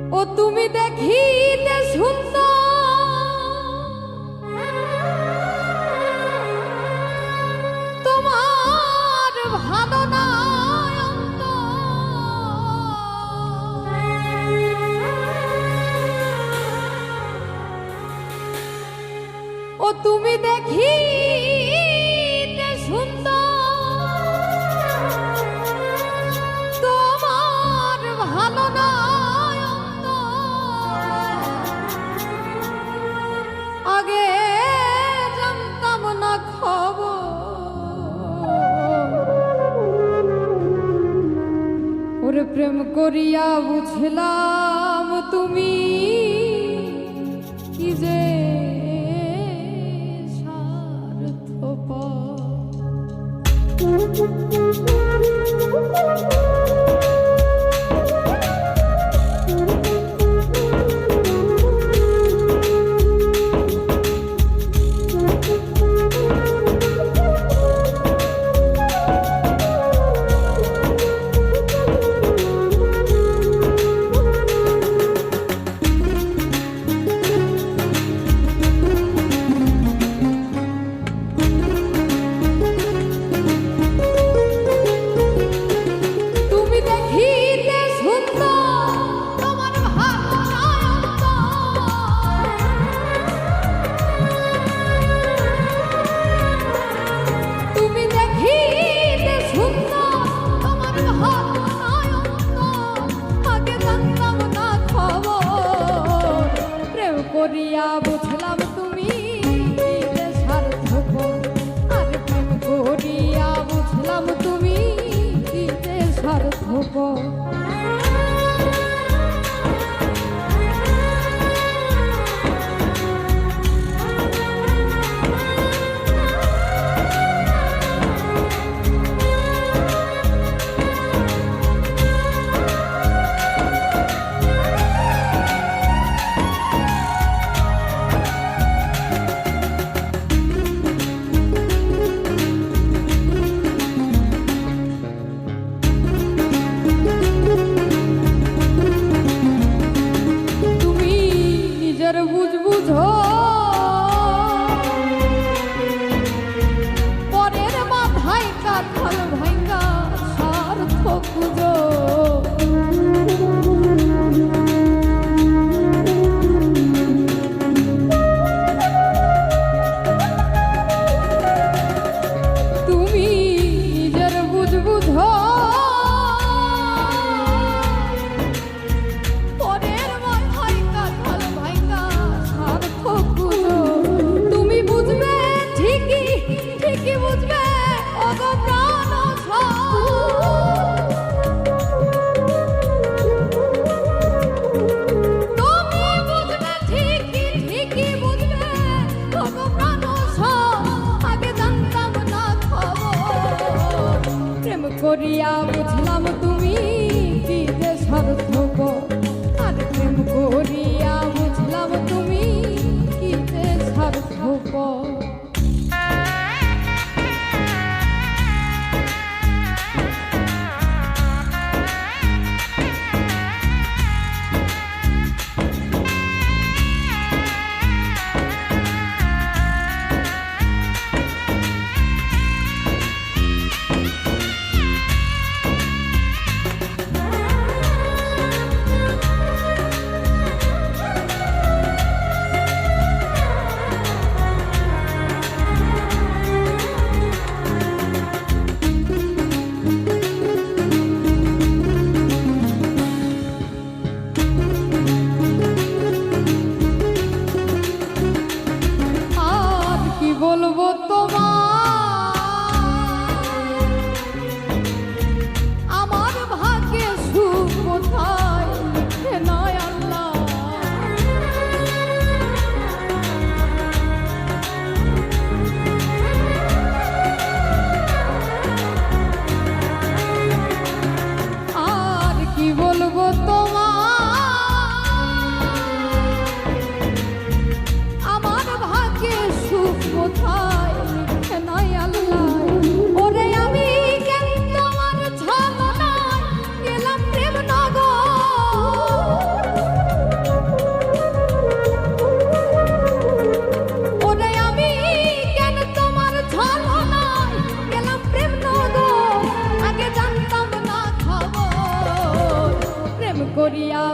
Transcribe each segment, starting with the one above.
ও তুমি দেখিতে সুন্দর তোমার ভালো না ও তুমি দেখিতে সুন্দর তোমার ভালো না আগে জানতাম না খবর ওরে প্রেম করিয়া বুঝলাম তুমি কি যে তুমি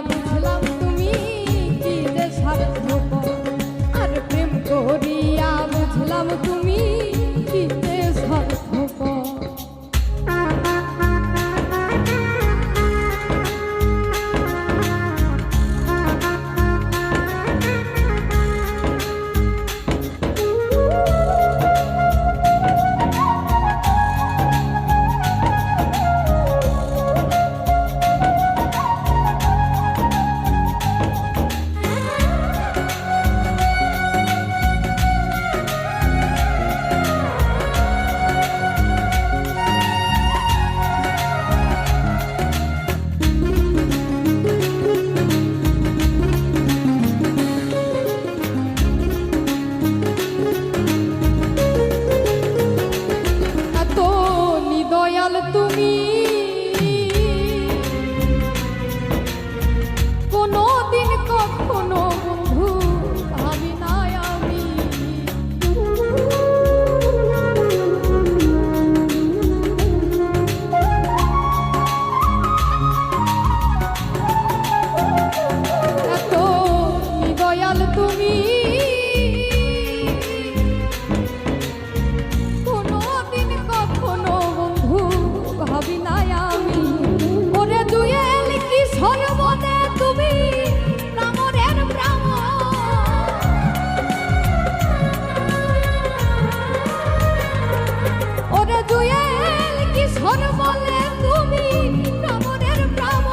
বুঝলাম তুমি কি যে স্বার্থপর, আর প্রেম করিয়া বুঝলাম তুমি কি যে স্বার্থপর। তুমি কোনদিন কখনো বন্ধু ভাবি নাই আমি, এত দয়াল তুমি কোনদিন কখনো ভাবি নাই আমি। ওরে দুয়েল কি সর্বদে তুমি প্রামরের প্রাম, ওরে দুয়েল কি সর্বদে তুমি প্রামরের প্রাম,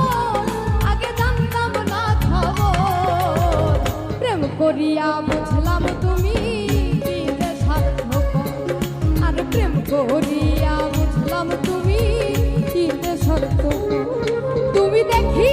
আগে জানতাম না খবর, প্রেম করিয়া বুঝলাম তুমি কি যে স্বার্থপর, আর প্রেম করিয়া বুঝলাম তুমি কি যে স্বার্থপর। তুমি দেখি